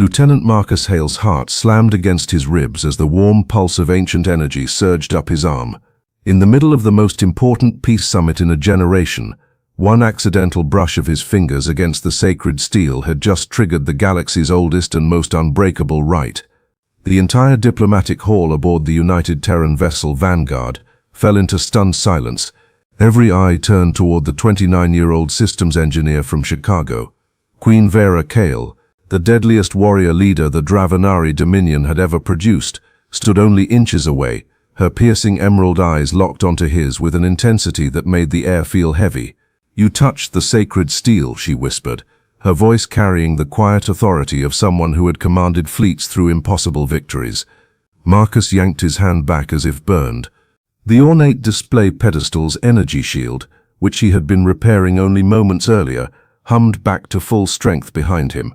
Lieutenant Marcus Hale's heart slammed against his ribs as the warm pulse of ancient energy surged up his arm. In the middle of the most important peace summit in a generation, one accidental brush of his fingers against the sacred steel had just triggered the galaxy's oldest and most unbreakable right. The entire diplomatic hall aboard the United Terran vessel Vanguard fell into stunned silence. Every eye turned toward the 29-year-old systems engineer from Chicago. Queen Veyra Kael, the deadliest warrior leader the Dravenari Dominion had ever produced, stood only inches away, her piercing emerald eyes locked onto his with an intensity that made the air feel heavy. "You touched the sacred steel," she whispered, her voice carrying the quiet authority of someone who had commanded fleets through impossible victories. Marcus yanked his hand back as if burned. The ornate display pedestal's energy shield, which he had been repairing only moments earlier, hummed back to full strength behind him.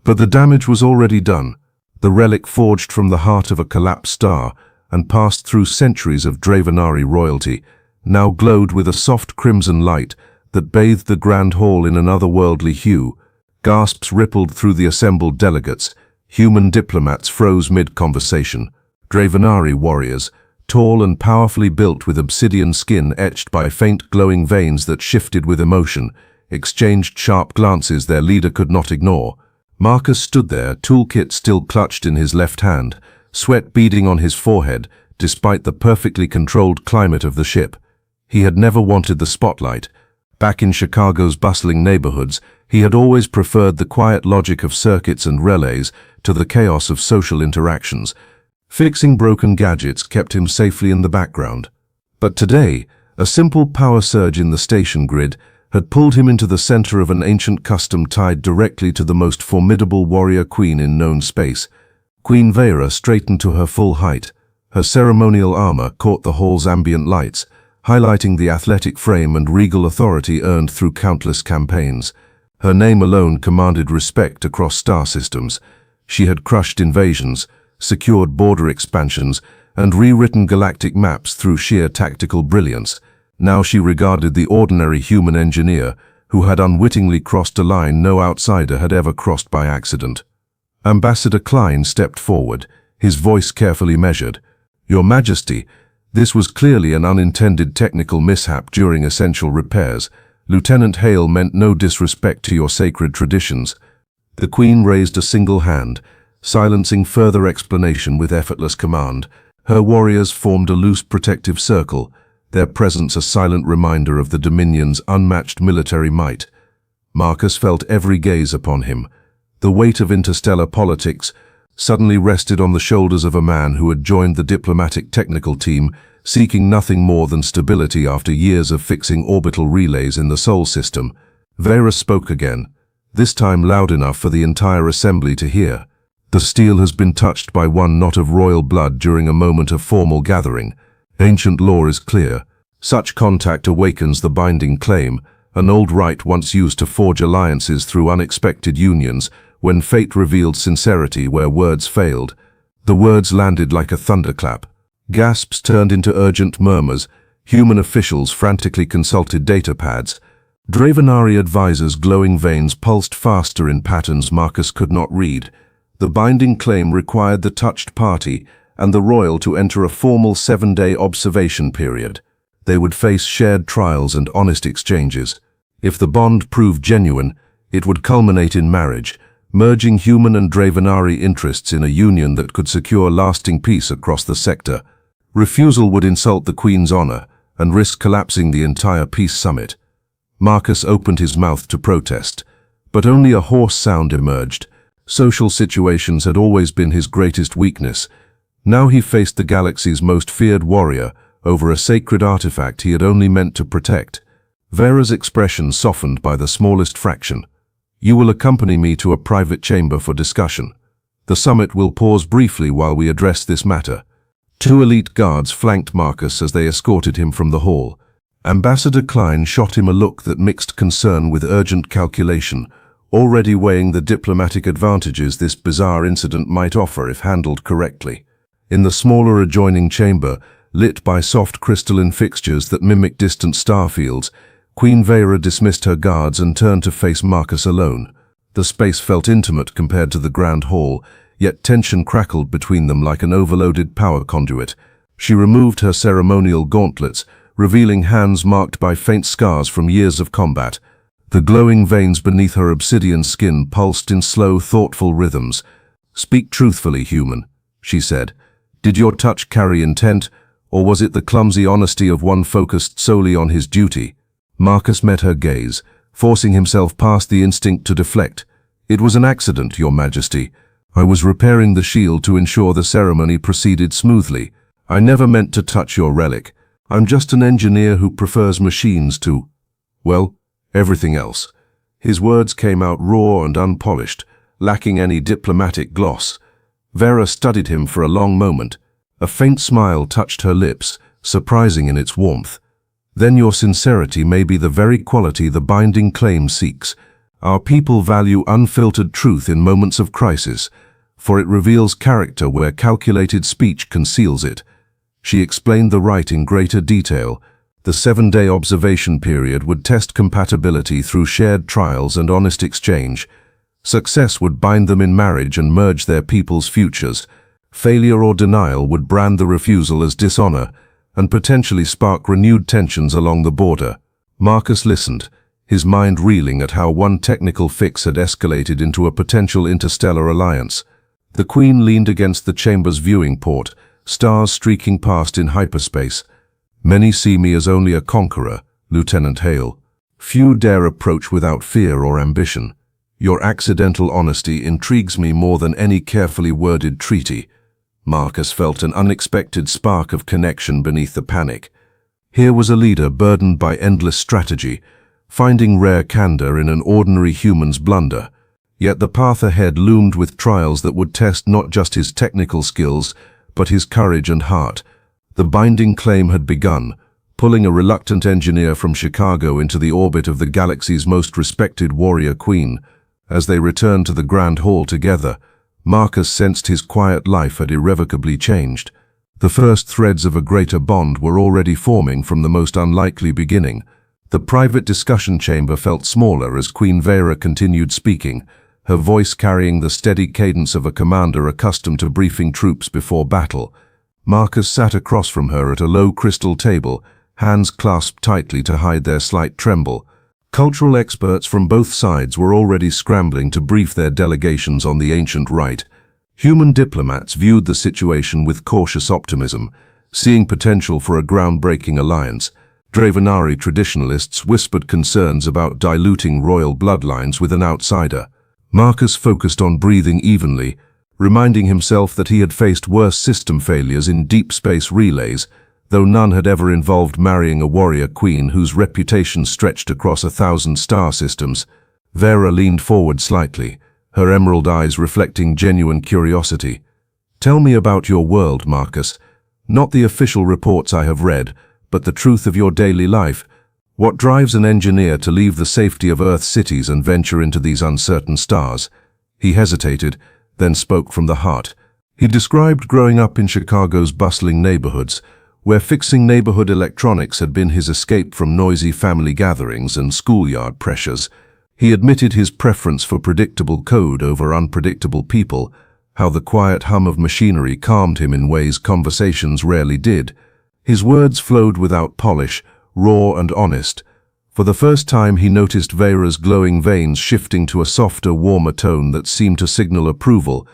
But the damage was already done. The relic forged from the heart of a collapsed star and passed through centuries of Dravenari royalty, now glowed with a soft crimson light that bathed the grand hall in an otherworldly hue. Gasps rippled through the assembled delegates. Human diplomats froze mid-conversation. Dravenari warriors, tall and powerfully built with obsidian skin etched by faint glowing veins that shifted with emotion, exchanged sharp glances their leader could not ignore. Marcus stood there, toolkit still clutched in his left hand, sweat beading on his forehead, despite the perfectly controlled climate of the ship. He had never wanted the spotlight. Back in Chicago's bustling neighborhoods, he had always preferred the quiet logic of circuits and relays to the chaos of social interactions. Fixing broken gadgets kept him safely in the background. But today, a simple power surge in the station grid had pulled him into the center of an ancient custom tied directly to the most formidable warrior queen in known space. Queen Veyra straightened to her full height. Her ceremonial armor caught the hall's ambient lights, highlighting the athletic frame and regal authority earned through countless campaigns. Her name alone commanded respect across star systems. She had crushed invasions, secured border expansions, and rewritten galactic maps through sheer tactical brilliance. Now she regarded the ordinary human engineer who had unwittingly crossed a line no outsider had ever crossed by accident. Ambassador Klein stepped forward, his voice carefully measured. "Your Majesty, this was clearly an unintended technical mishap during essential repairs. Lieutenant Hale meant no disrespect to your sacred traditions." The Queen raised a single hand, silencing further explanation with effortless command. Her warriors formed a loose protective circle, their presence a silent reminder of the Dominion's unmatched military might. Marcus felt every gaze upon him. The weight of interstellar politics suddenly rested on the shoulders of a man who had joined the diplomatic technical team, seeking nothing more than stability after years of fixing orbital relays in the Sol system. Veyra spoke again, this time loud enough for the entire assembly to hear. "The steel has been touched by one not of royal blood during a moment of formal gathering. Ancient law is clear. Such contact awakens the binding claim, an old rite once used to forge alliances through unexpected unions, when fate revealed sincerity where words failed." The words landed like a thunderclap. Gasps turned into urgent murmurs. Human officials frantically consulted datapads. Dravenari advisors' glowing veins pulsed faster in patterns Marcus could not read. The binding claim required the touched party and the royal to enter a formal 7-day observation period. They would face shared trials and honest exchanges. If the bond proved genuine, it would culminate in marriage, merging human and Dravenari interests in a union that could secure lasting peace across the sector. Refusal would insult the Queen's honor and risk collapsing the entire peace summit. Marcus opened his mouth to protest, but only a hoarse sound emerged. Social situations had always been his greatest weakness. Now he faced the galaxy's most feared warrior over a sacred artifact he had only meant to protect. Veyra's expression softened by the smallest fraction. "You will accompany me to a private chamber for discussion. The summit will pause briefly while we address this matter." Two elite guards flanked Marcus as they escorted him from the hall. Ambassador Klein shot him a look that mixed concern with urgent calculation, already weighing the diplomatic advantages this bizarre incident might offer if handled correctly. In the smaller adjoining chamber, lit by soft crystalline fixtures that mimicked distant star fields, Queen Veyra dismissed her guards and turned to face Marcus alone. The space felt intimate compared to the grand hall, yet tension crackled between them like an overloaded power conduit. She removed her ceremonial gauntlets, revealing hands marked by faint scars from years of combat. The glowing veins beneath her obsidian skin pulsed in slow, thoughtful rhythms. "Speak truthfully, human," she said. "Did your touch carry intent, or was it the clumsy honesty of one focused solely on his duty?" Marcus met her gaze, forcing himself past the instinct to deflect. "It was an accident, Your Majesty. I was repairing the shield to ensure the ceremony proceeded smoothly. I never meant to touch your relic. I'm just an engineer who prefers machines to, well, everything else." His words came out raw and unpolished, lacking any diplomatic gloss. Veyra studied him for a long moment. A faint smile touched her lips, surprising in its warmth. "Then your sincerity may be the very quality the binding claim seeks. Our people value unfiltered truth in moments of crisis, for it reveals character where calculated speech conceals it." She explained the rite in greater detail. The 7-day observation period would test compatibility through shared trials and honest exchange. Success would bind them in marriage and merge their people's futures. Failure or denial would brand the refusal as dishonor and potentially spark renewed tensions along the border. Marcus listened, his mind reeling at how one technical fix had escalated into a potential interstellar alliance. The Queen leaned against the chamber's viewing port, stars streaking past in hyperspace. "Many see me as only a conqueror, Lieutenant Hale. Few dare approach without fear or ambition. Your accidental honesty intrigues me more than any carefully worded treaty." Marcus felt an unexpected spark of connection beneath the panic. Here was a leader burdened by endless strategy, finding rare candor in an ordinary human's blunder. Yet the path ahead loomed with trials that would test not just his technical skills, but his courage and heart. The binding claim had begun, pulling a reluctant engineer from Chicago into the orbit of the galaxy's most respected warrior queen. As they returned to the Grand Hall together, Marcus sensed his quiet life had irrevocably changed. The first threads of a greater bond were already forming from the most unlikely beginning. The private discussion chamber felt smaller as Queen Veyra continued speaking, her voice carrying the steady cadence of a commander accustomed to briefing troops before battle. Marcus sat across from her at a low crystal table, hands clasped tightly to hide their slight tremble. Cultural experts from both sides were already scrambling to brief their delegations on the ancient rite. Human diplomats viewed the situation with cautious optimism, seeing potential for a groundbreaking alliance. Dravenari traditionalists whispered concerns about diluting royal bloodlines with an outsider. Marcus focused on breathing evenly, reminding himself that he had faced worse system failures in deep space relays, though none had ever involved marrying a warrior queen whose reputation stretched across 1,000 star systems. Veyra leaned forward slightly, her emerald eyes reflecting genuine curiosity. "Tell me about your world, Marcus. Not the official reports I have read, but the truth of your daily life. What drives an engineer to leave the safety of Earth's cities and venture into these uncertain stars?" He hesitated, then spoke from the heart. He described growing up in Chicago's bustling neighborhoods, where fixing neighborhood electronics had been his escape from noisy family gatherings and schoolyard pressures. He admitted his preference for predictable code over unpredictable people, how the quiet hum of machinery calmed him in ways conversations rarely did. His words flowed without polish, raw and honest. For the first time he noticed Veyra's glowing veins shifting to a softer, warmer tone that seemed to signal approval.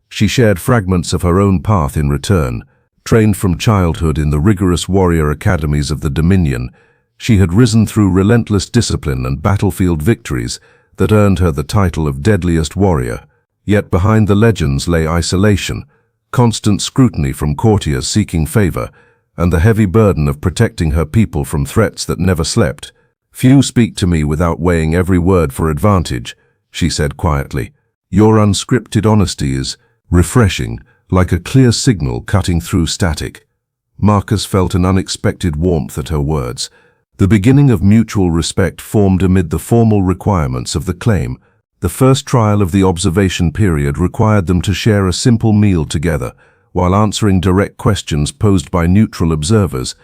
She shared fragments of her own path in return. Trained from childhood in the rigorous warrior academies of the Dominion, she had risen through relentless discipline and battlefield victories that earned her the title of Deadliest warrior. Yet behind the legends lay isolation, constant scrutiny from courtiers seeking favor, and the heavy burden of protecting her people from threats that never slept. "Few speak to me without weighing every word for advantage," she said quietly. "Your unscripted honesty is refreshing, like a clear signal cutting through static." Marcus felt an unexpected warmth at her words. The beginning of mutual respect formed amid the formal requirements of the claim. The first trial of the observation period required them to share a simple meal together, while answering direct questions posed by neutral observers.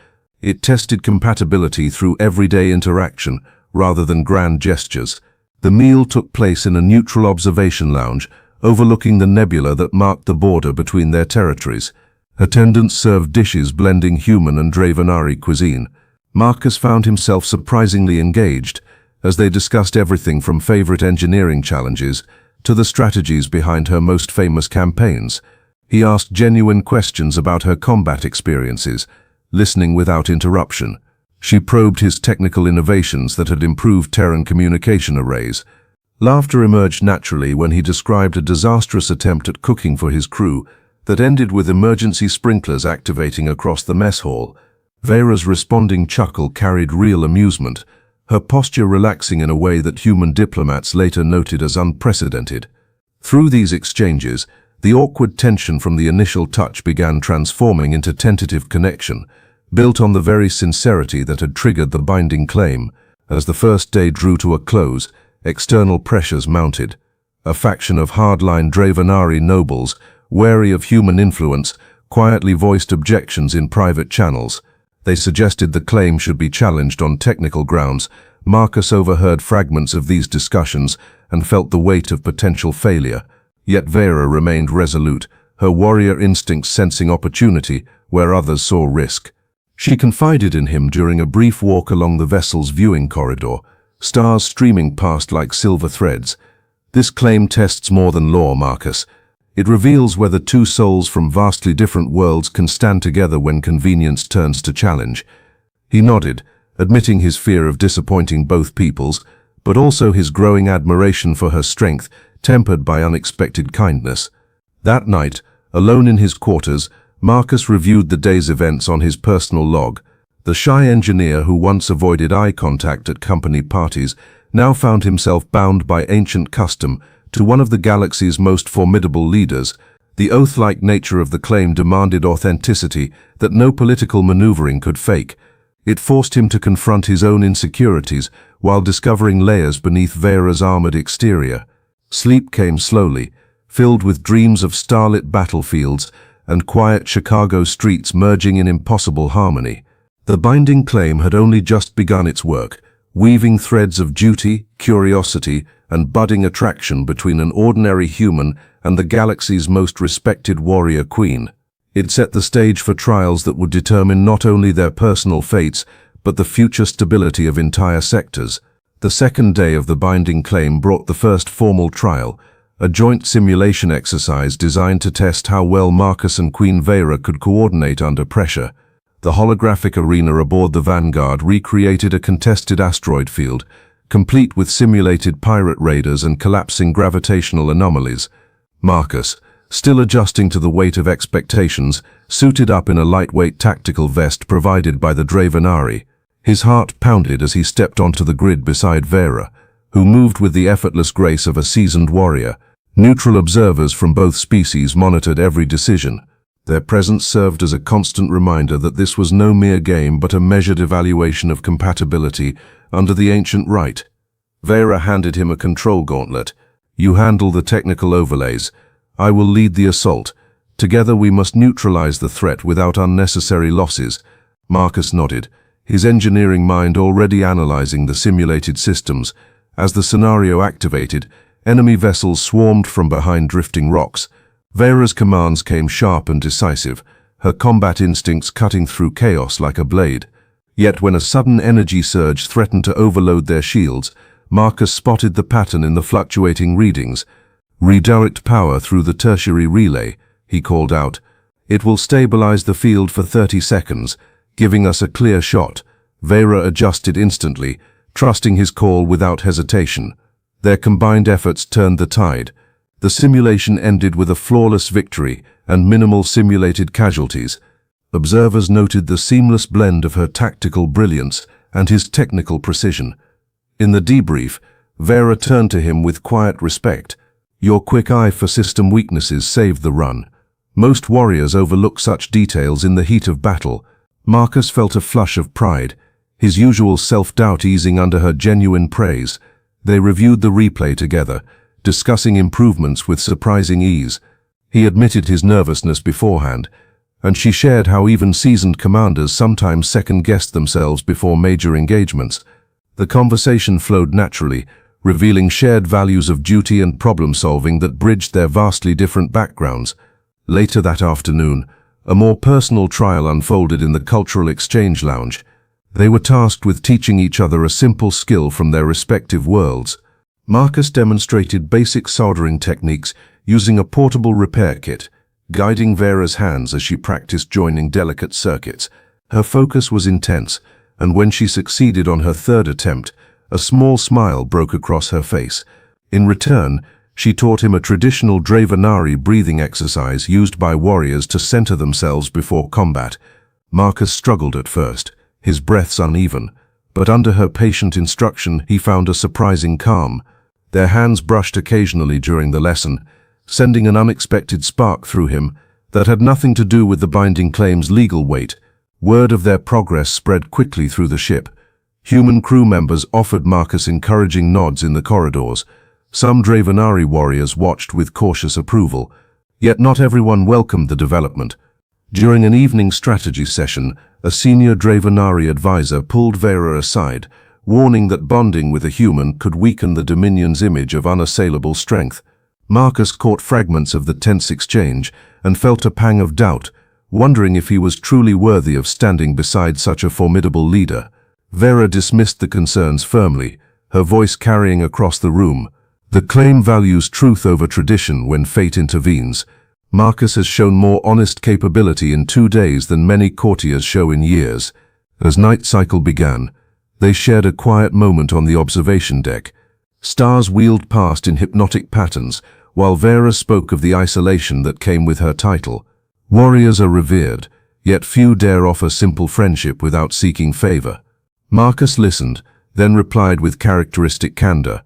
It tested compatibility through everyday interaction, rather than grand gestures. The meal took place in a neutral observation lounge, overlooking the nebula that marked the border between their territories. Attendants served dishes blending human and Dravenari cuisine. Marcus found himself surprisingly engaged, as they discussed everything from favorite engineering challenges to the strategies behind her most famous campaigns. He asked genuine questions about her combat experiences, listening without interruption. She probed his technical innovations that had improved Terran communication arrays. Laughter emerged naturally when he described a disastrous attempt at cooking for his crew that ended with emergency sprinklers activating across the mess hall. Veyra's responding chuckle carried real amusement, her posture relaxing in a way that human diplomats later noted as unprecedented. Through these exchanges, the awkward tension from the initial touch began transforming into tentative connection, built on the very sincerity that had triggered the binding claim. As the first day drew to a close, external pressures mounted. A faction of hardline Dravenari nobles, wary of human influence, quietly voiced objections in private channels. They suggested the claim should be challenged on technical grounds. Marcus overheard fragments of these discussions and felt the weight of potential failure. Yet Veyra remained resolute, her warrior instincts sensing opportunity where others saw risk. She confided in him during a brief walk along the vessel's viewing corridor, stars streaming past like silver threads. This claim tests more than lore, Marcus. It reveals whether two souls from vastly different worlds can stand together when convenience turns to challenge. He nodded, admitting his fear of disappointing both peoples, but also his growing admiration for her strength, tempered by unexpected kindness. That night, alone in his quarters, Marcus reviewed the day's events on his personal log. The shy engineer who once avoided eye contact at company parties now found himself bound by ancient custom to one of the galaxy's most formidable leaders. The oath-like nature of the claim demanded authenticity that no political maneuvering could fake. It forced him to confront his own insecurities while discovering layers beneath Veyra's armored exterior. Sleep came slowly, filled with dreams of starlit battlefields and quiet Chicago streets merging in impossible harmony. The binding claim had only just begun its work, weaving threads of duty, curiosity, and budding attraction between an ordinary human and the galaxy's most respected warrior queen. It set the stage for trials that would determine not only their personal fates, but the future stability of entire sectors. The second day of the binding claim brought the first formal trial, a joint simulation exercise designed to test how well Marcus and Queen Veyra could coordinate under pressure. The holographic arena aboard the Vanguard recreated a contested asteroid field, complete with simulated pirate raiders and collapsing gravitational anomalies. Marcus, still adjusting to the weight of expectations, suited up in a lightweight tactical vest provided by the Dravenari. His heart pounded as he stepped onto the grid beside Veyra, who moved with the effortless grace of a seasoned warrior. Neutral observers from both species monitored every decision. Their presence served as a constant reminder that this was no mere game but a measured evaluation of compatibility under the ancient rite. Veyra handed him a control gauntlet. "You handle the technical overlays. I will lead the assault. Together we must neutralize the threat without unnecessary losses." Marcus nodded, his engineering mind already analyzing the simulated systems. As the scenario activated, enemy vessels swarmed from behind drifting rocks. Veyra's commands came sharp and decisive, her combat instincts cutting through chaos like a blade. Yet when a sudden energy surge threatened to overload their shields, Marcus spotted the pattern in the fluctuating readings. "Redirect power through the tertiary relay," he called out. "It will stabilize the field for 30 seconds, giving us a clear shot." Veyra adjusted instantly, trusting his call without hesitation. Their combined efforts turned the tide. The simulation ended with a flawless victory and minimal simulated casualties. Observers noted the seamless blend of her tactical brilliance and his technical precision. In the debrief, Veyra turned to him with quiet respect. "Your quick eye for system weaknesses saved the run." Most warriors overlook such details in the heat of battle. Marcus felt a flush of pride, his usual self-doubt easing under her genuine praise. They reviewed the replay together, discussing improvements with surprising ease. He admitted his nervousness beforehand, and she shared how even seasoned commanders sometimes second-guessed themselves before major engagements. The conversation flowed naturally, revealing shared values of duty and problem-solving that bridged their vastly different backgrounds. Later that afternoon, a more personal trial unfolded in the Cultural Exchange Lounge. They were tasked with teaching each other a simple skill from their respective worlds. Marcus demonstrated basic soldering techniques using a portable repair kit, guiding Veyra's hands as she practiced joining delicate circuits. Her focus was intense, and when she succeeded on her third attempt, a small smile broke across her face. In return, she taught him a traditional Dravenari breathing exercise used by warriors to center themselves before combat. Marcus struggled at first, his breaths uneven, but under her patient instruction he found a surprising calm. Their hands brushed occasionally during the lesson, sending an unexpected spark through him that had nothing to do with the binding claim's legal weight. Word of their progress spread quickly through the ship. Human crew members offered Marcus encouraging nods in the corridors. Some Dravenari warriors watched with cautious approval, yet not everyone welcomed the development. During an evening strategy session, a senior Dravenari advisor pulled Veyra aside, warning that bonding with a human could weaken the Dominion's image of unassailable strength. Marcus caught fragments of the tense exchange and felt a pang of doubt, wondering if he was truly worthy of standing beside such a formidable leader. Veyra dismissed the concerns firmly, her voice carrying across the room. The claim values truth over tradition when fate intervenes. Marcus has shown more honest capability in 2 days than many courtiers show in years. As night cycle began, they shared a quiet moment on the observation deck. Stars wheeled past in hypnotic patterns, while Veyra spoke of the isolation that came with her title. Warriors are revered, yet few dare offer simple friendship without seeking favor. Marcus listened, then replied with characteristic candor.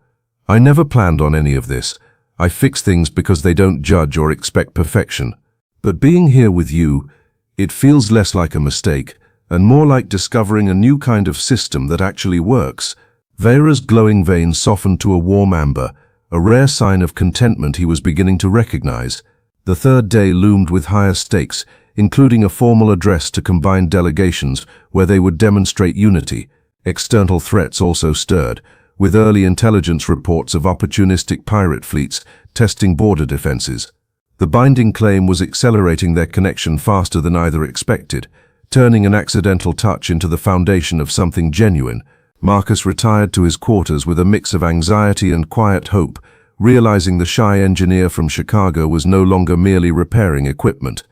I never planned on any of this. I fix things because they don't judge or expect perfection. But being here with you, it feels less like a mistake, and more like discovering a new kind of system that actually works. Veyra's glowing veins softened to a warm amber, a rare sign of contentment he was beginning to recognize. The third day loomed with higher stakes, including a formal address to combined delegations where they would demonstrate unity. External threats also stirred, with early intelligence reports of opportunistic pirate fleets testing border defenses. The binding claim was accelerating their connection faster than either expected, turning an accidental touch into the foundation of something genuine. Marcus retired to his quarters with a mix of anxiety and quiet hope, realizing the shy engineer from Chicago was no longer merely repairing equipment.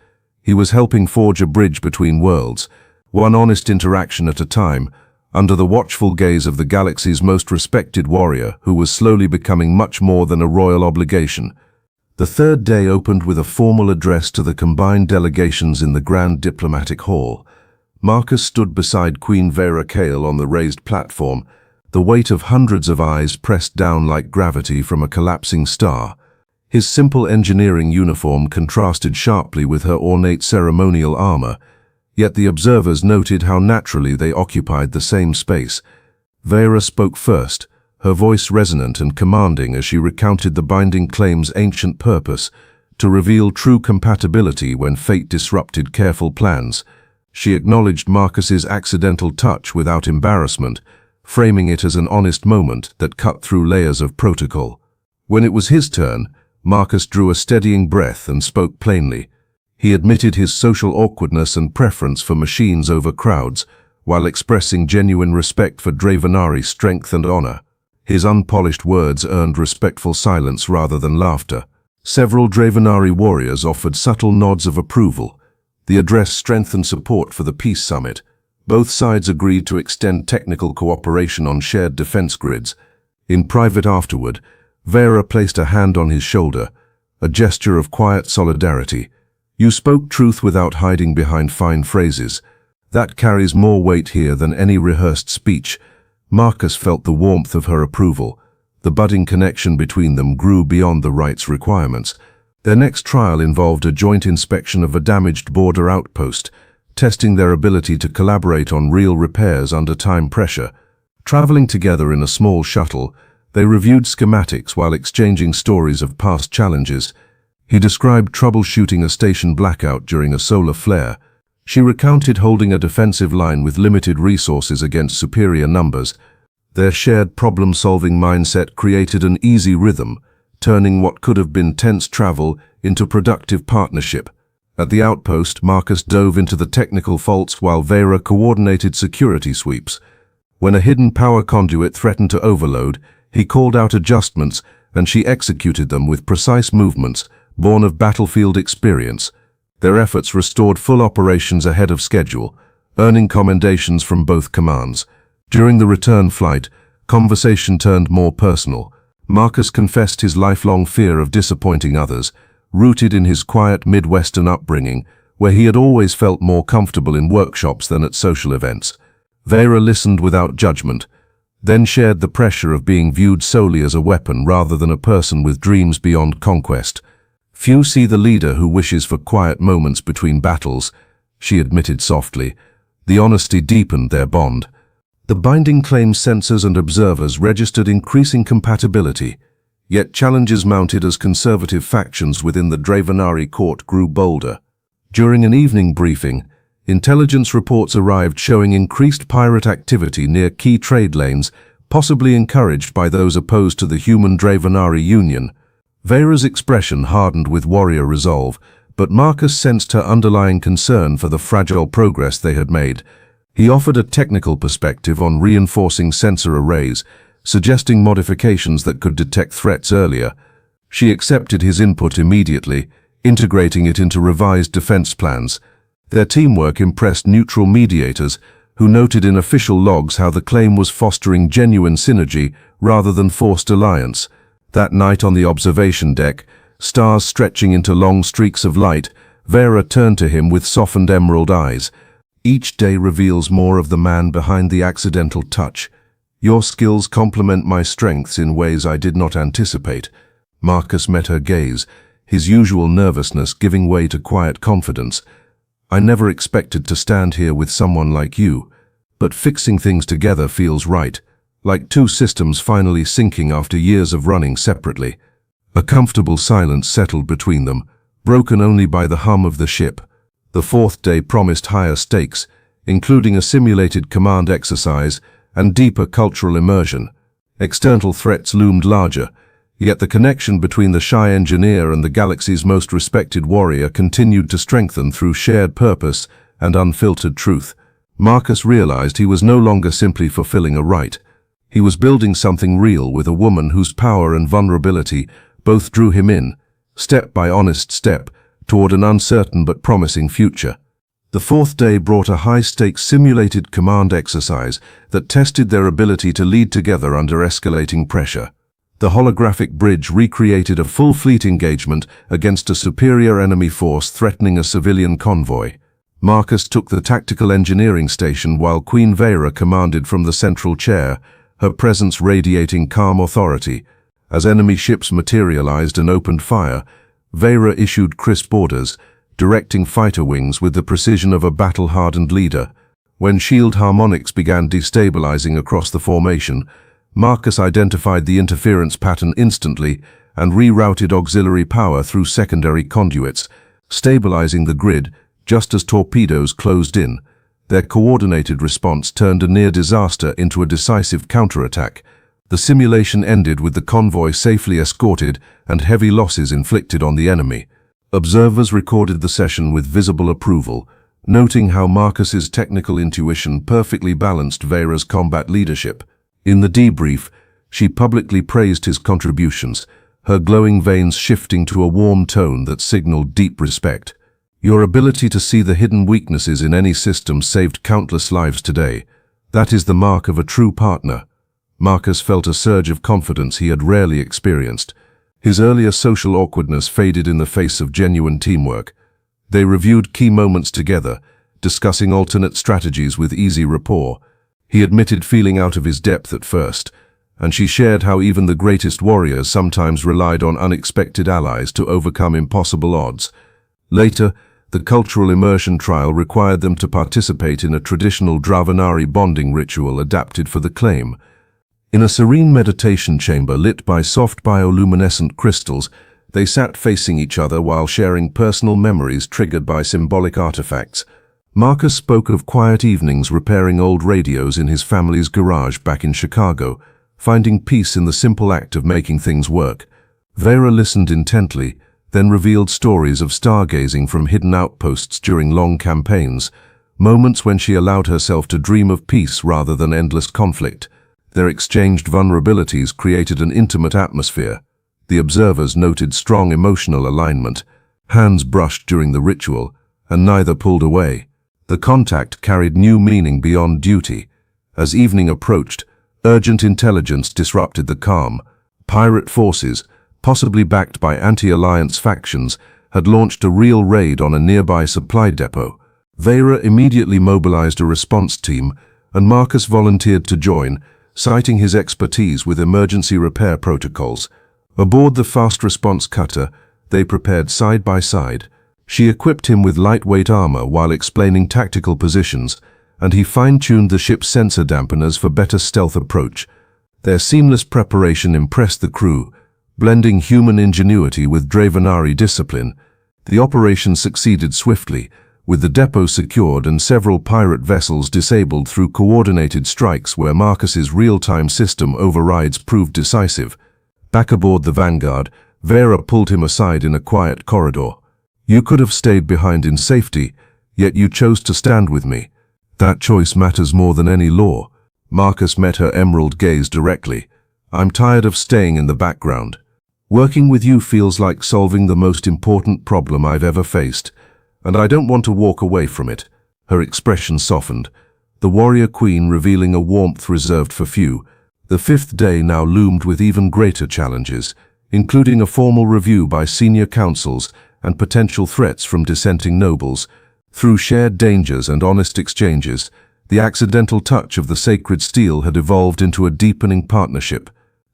He was helping forge a bridge between worlds, one honest interaction at a time, under the watchful gaze of the galaxy's most respected warrior who was slowly becoming much more than a royal obligation. The third day opened with a formal address to the combined delegations in the Grand Diplomatic Hall. Marcus stood beside Queen Veyra Kael on the raised platform, the weight of hundreds of eyes pressed down like gravity from a collapsing star. His simple engineering uniform contrasted sharply with her ornate ceremonial armor, yet the observers noted how naturally they occupied the same space. Veyra spoke first, her voice resonant and commanding as she recounted the binding claim's ancient purpose, to reveal true compatibility when fate disrupted careful plans. She acknowledged Marcus's accidental touch without embarrassment, framing it as an honest moment that cut through layers of protocol. When it was his turn, Marcus drew a steadying breath and spoke plainly. He admitted his social awkwardness and preference for machines over crowds, while expressing genuine respect for Dravenari's strength and honor. His unpolished words earned respectful silence rather than laughter. Several Dravenari warriors offered subtle nods of approval. The address strengthened support for the peace summit. Both sides agreed to extend technical cooperation on shared defense grids. In private afterward, Veyra placed a hand on his shoulder, a gesture of quiet solidarity. You spoke truth without hiding behind fine phrases. That carries more weight here than any rehearsed speech. Marcus felt the warmth of her approval. The budding connection between them grew beyond the right's requirements. Their next trial involved a joint inspection of a damaged border outpost, testing their ability to collaborate on real repairs under time pressure. Traveling together in a small shuttle, they reviewed schematics while exchanging stories of past challenges. He described troubleshooting a station blackout during a solar flare. She recounted holding a defensive line with limited resources against superior numbers. Their shared problem-solving mindset created an easy rhythm, turning what could have been tense travel into productive partnership. At the outpost, Marcus dove into the technical faults while Veyra coordinated security sweeps. When a hidden power conduit threatened to overload, he called out adjustments, and she executed them with precise movements, born of battlefield experience. Their efforts restored full operations ahead of schedule, earning commendations from both commands. During the return flight, conversation turned more personal. Marcus confessed his lifelong fear of disappointing others, rooted in his quiet Midwestern upbringing, where he had always felt more comfortable in workshops than at social events. Veyra listened without judgment, then shared the pressure of being viewed solely as a weapon rather than a person with dreams beyond conquest. "Few see the leader who wishes for quiet moments between battles," she admitted softly. The honesty deepened their bond. The binding claims sensors and observers registered increasing compatibility, yet challenges mounted as conservative factions within the Dravenari court grew bolder. During an evening briefing, intelligence reports arrived showing increased pirate activity near key trade lanes, possibly encouraged by those opposed to the human Dravenari Union. Veyra's expression hardened with warrior resolve, but Marcus sensed her underlying concern for the fragile progress they had made. He offered a technical perspective on reinforcing sensor arrays, suggesting modifications that could detect threats earlier. She accepted his input immediately, integrating it into revised defense plans. Their teamwork impressed neutral mediators, who noted in official logs how the claim was fostering genuine synergy rather than forced alliance. That night on the observation deck, stars stretching into long streaks of light, Veyra turned to him with softened emerald eyes. "Each day reveals more of the man behind the accidental touch. Your skills complement my strengths in ways I did not anticipate." Marcus met her gaze, his usual nervousness giving way to quiet confidence. "I never expected to stand here with someone like you, but fixing things together feels right, like two systems finally syncing after years of running separately." A comfortable silence settled between them, broken only by the hum of the ship. The fourth day promised higher stakes, including a simulated command exercise and deeper cultural immersion. External threats loomed larger, yet the connection between the shy engineer and the galaxy's most respected warrior continued to strengthen through shared purpose and unfiltered truth. Marcus realized he was no longer simply fulfilling a rite. He was building something real with a woman whose power and vulnerability both drew him in, step by honest step, toward an uncertain but promising future. The fourth day brought a high-stakes simulated command exercise that tested their ability to lead together under escalating pressure. The holographic bridge recreated a full fleet engagement against a superior enemy force threatening a civilian convoy. Marcus took the tactical engineering station while Queen Veyra commanded from the central chair, her presence radiating calm authority. As enemy ships materialized and opened fire, Veyra issued crisp orders, directing fighter wings with the precision of a battle-hardened leader. When shield harmonics began destabilizing across the formation, Marcus identified the interference pattern instantly and rerouted auxiliary power through secondary conduits, stabilizing the grid just as torpedoes closed in. Their coordinated response turned a near disaster into a decisive counterattack. The simulation ended with the convoy safely escorted and heavy losses inflicted on the enemy. Observers recorded the session with visible approval, noting how Marcus's technical intuition perfectly balanced Veyra's combat leadership. In the debrief, she publicly praised his contributions, her glowing veins shifting to a warm tone that signaled deep respect. "Your ability to see the hidden weaknesses in any system saved countless lives today. That is the mark of a true partner." Marcus felt a surge of confidence he had rarely experienced. His earlier social awkwardness faded in the face of genuine teamwork. They reviewed key moments together, discussing alternate strategies with easy rapport. He admitted feeling out of his depth at first, and she shared how even the greatest warriors sometimes relied on unexpected allies to overcome impossible odds. Later, the cultural immersion trial required them to participate in a traditional Dravenari bonding ritual adapted for the claim. In a serene meditation chamber lit by soft bioluminescent crystals, they sat facing each other while sharing personal memories triggered by symbolic artifacts. Marcus spoke of quiet evenings repairing old radios in his family's garage back in Chicago, finding peace in the simple act of making things work. Veyra listened intently, then revealed stories of stargazing from hidden outposts during long campaigns, moments when she allowed herself to dream of peace rather than endless conflict. Their exchanged vulnerabilities created an intimate atmosphere. The observers noted strong emotional alignment. Hands brushed during the ritual, and neither pulled away. The contact carried new meaning beyond duty. As evening approached, urgent intelligence disrupted the calm. Pirate forces, possibly backed by anti-alliance factions, had launched a real raid on a nearby supply depot. Veyra immediately mobilized a response team, and Marcus volunteered to join, citing his expertise with emergency repair protocols. Aboard the fast response cutter, they prepared side by side. She equipped him with lightweight armor while explaining tactical positions, and he fine-tuned the ship's sensor dampeners for better stealth approach. Their seamless preparation impressed the crew, blending human ingenuity with Dravenari discipline. The operation succeeded swiftly, with the depot secured and several pirate vessels disabled through coordinated strikes where Marcus's real-time system overrides proved decisive. Back aboard the Vanguard, Veyra pulled him aside in a quiet corridor. "You could have stayed behind in safety, yet you chose to stand with me. That choice matters more than any law." Marcus met her emerald gaze directly. "I'm tired of staying in the background. Working with you feels like solving the most important problem I've ever faced, and I don't want to walk away from it." Her expression softened, the warrior queen revealing a warmth reserved for few. The fifth day now loomed with even greater challenges, including a formal review by senior councils and potential threats from dissenting nobles. Through shared dangers and honest exchanges, the accidental touch of the sacred steel had evolved into a deepening partnership.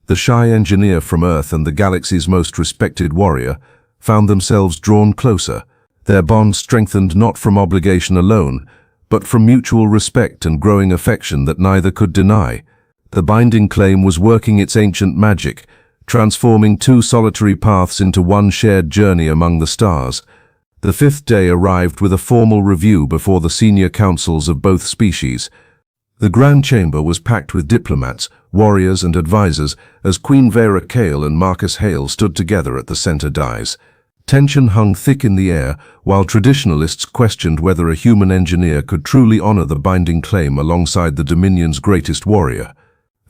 The shy engineer from Earth and the galaxy's most respected warrior found themselves drawn closer, their bond strengthened not from obligation alone, but from mutual respect and growing affection that neither could deny. The binding claim was working its ancient magic, transforming two solitary paths into one shared journey among the stars. The fifth day arrived with a formal review before the senior councils of both species. The Grand Chamber was packed with diplomats, warriors and advisors as Queen Veyra Kael and Marcus Hale stood together at the center dais. Tension hung thick in the air, while traditionalists questioned whether a human engineer could truly honor the binding claim alongside the Dominion's greatest warrior.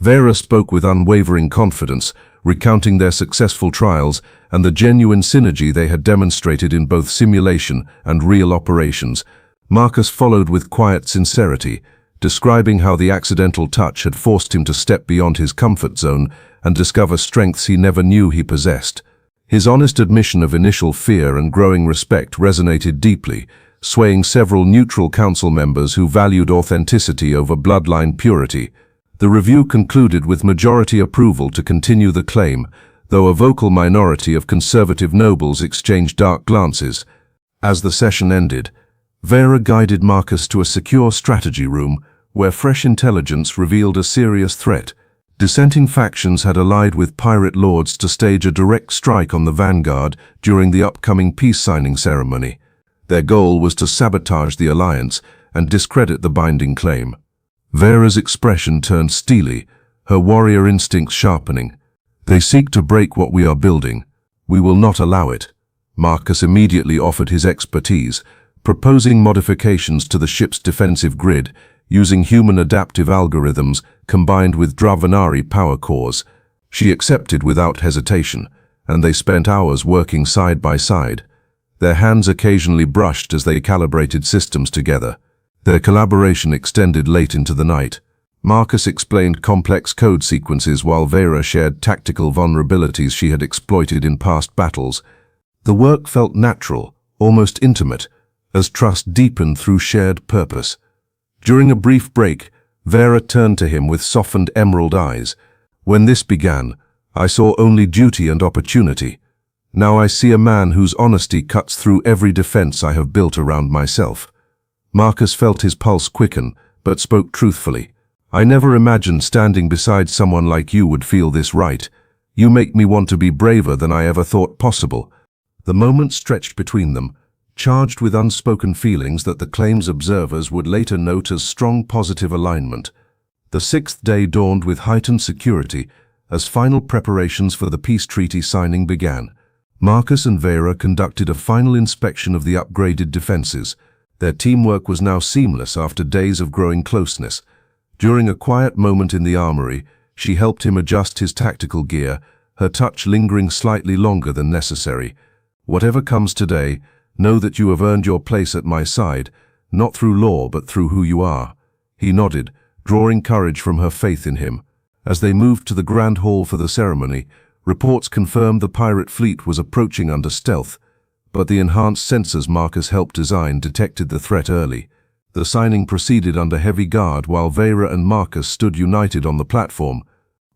Veyra spoke with unwavering confidence, recounting their successful trials and the genuine synergy they had demonstrated in both simulation and real operations. Marcus followed with quiet sincerity, describing how the accidental touch had forced him to step beyond his comfort zone and discover strengths he never knew he possessed. His honest admission of initial fear and growing respect resonated deeply, swaying several neutral council members who valued authenticity over bloodline purity. The review concluded with majority approval to continue the claim, though a vocal minority of conservative nobles exchanged dark glances. As the session ended, Veyra guided Marcus to a secure strategy room where fresh intelligence revealed a serious threat. Dissenting factions had allied with pirate lords to stage a direct strike on the Vanguard during the upcoming peace signing ceremony. Their goal was to sabotage the alliance and discredit the binding claim. Veyra's expression turned steely, her warrior instincts sharpening. "They seek to break what we are building. We will not allow it." Marcus immediately offered his expertise, proposing modifications to the ship's defensive grid, using human adaptive algorithms combined with Dravenari power cores. She accepted without hesitation, and they spent hours working side by side. Their hands occasionally brushed as they calibrated systems together. Their collaboration extended late into the night. Marcus explained complex code sequences while Veyra shared tactical vulnerabilities she had exploited in past battles. The work felt natural, almost intimate, as trust deepened through shared purpose. During a brief break, Veyra turned to him with softened emerald eyes. "When this began, I saw only duty and opportunity. Now I see a man whose honesty cuts through every defense I have built around myself." Marcus felt his pulse quicken, but spoke truthfully. "I never imagined standing beside someone like you would feel this right. You make me want to be braver than I ever thought possible." The moment stretched between them, charged with unspoken feelings that the claim's observers would later note as strong positive alignment. The sixth day dawned with heightened security as final preparations for the peace treaty signing began. Marcus and Veyra conducted a final inspection of the upgraded defenses. Their teamwork was now seamless after days of growing closeness. During a quiet moment in the armory, she helped him adjust his tactical gear, her touch lingering slightly longer than necessary. "Whatever comes today, know that you have earned your place at my side, not through law but through who you are." He nodded, drawing courage from her faith in him. As they moved to the grand hall for the ceremony, reports confirmed the pirate fleet was approaching under stealth, but the enhanced sensors Marcus helped design detected the threat early. The signing proceeded under heavy guard while Veyra and Marcus stood united on the platform.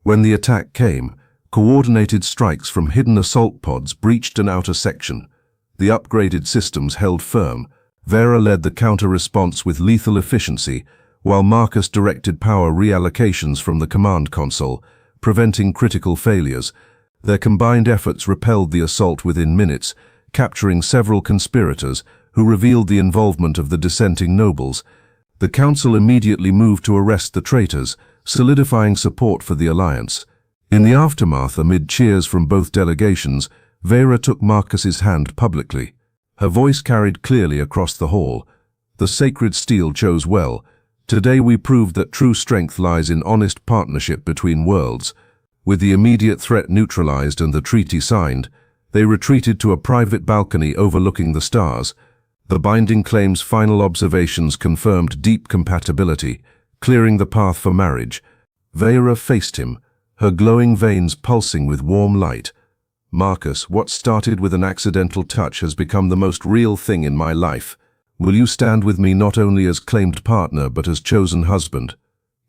When the attack came, coordinated strikes from hidden assault pods breached an outer section. The upgraded systems held firm. Veyra led the counter-response with lethal efficiency, while Marcus directed power reallocations from the command console, preventing critical failures. Their combined efforts repelled the assault within minutes, capturing several conspirators who revealed the involvement of the dissenting nobles. The council immediately moved to arrest the traitors, solidifying support for the alliance. In the aftermath, amid cheers from both delegations, Veyra took Marcus's hand publicly. Her voice carried clearly across the hall. "The sacred steel chose well. Today we proved that true strength lies in honest partnership between worlds." With the immediate threat neutralized and the treaty signed, they retreated to a private balcony overlooking the stars. The binding claim's final observations confirmed deep compatibility, clearing the path for marriage. Veyra faced him, her glowing veins pulsing with warm light. "Marcus, what started with an accidental touch has become the most real thing in my life. Will you stand with me not only as claimed partner but as chosen husband?"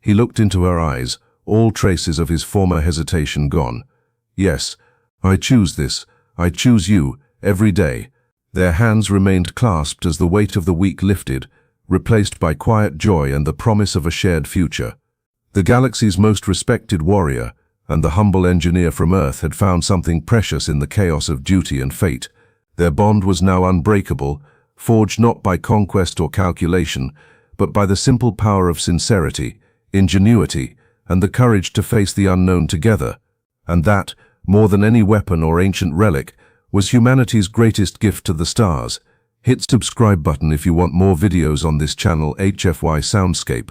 He looked into her eyes, all traces of his former hesitation gone. "Yes, I choose this. I choose you, every day." Their hands remained clasped as the weight of the week lifted, replaced by quiet joy and the promise of a shared future. The galaxy's most respected warrior and the humble engineer from Earth had found something precious in the chaos of duty and fate. Their bond was now unbreakable, forged not by conquest or calculation, but by the simple power of sincerity, ingenuity, and the courage to face the unknown together. And that, more than any weapon or ancient relic, was humanity's greatest gift to the stars. Hit subscribe button if you want more videos on this channel. HFY Soundscape.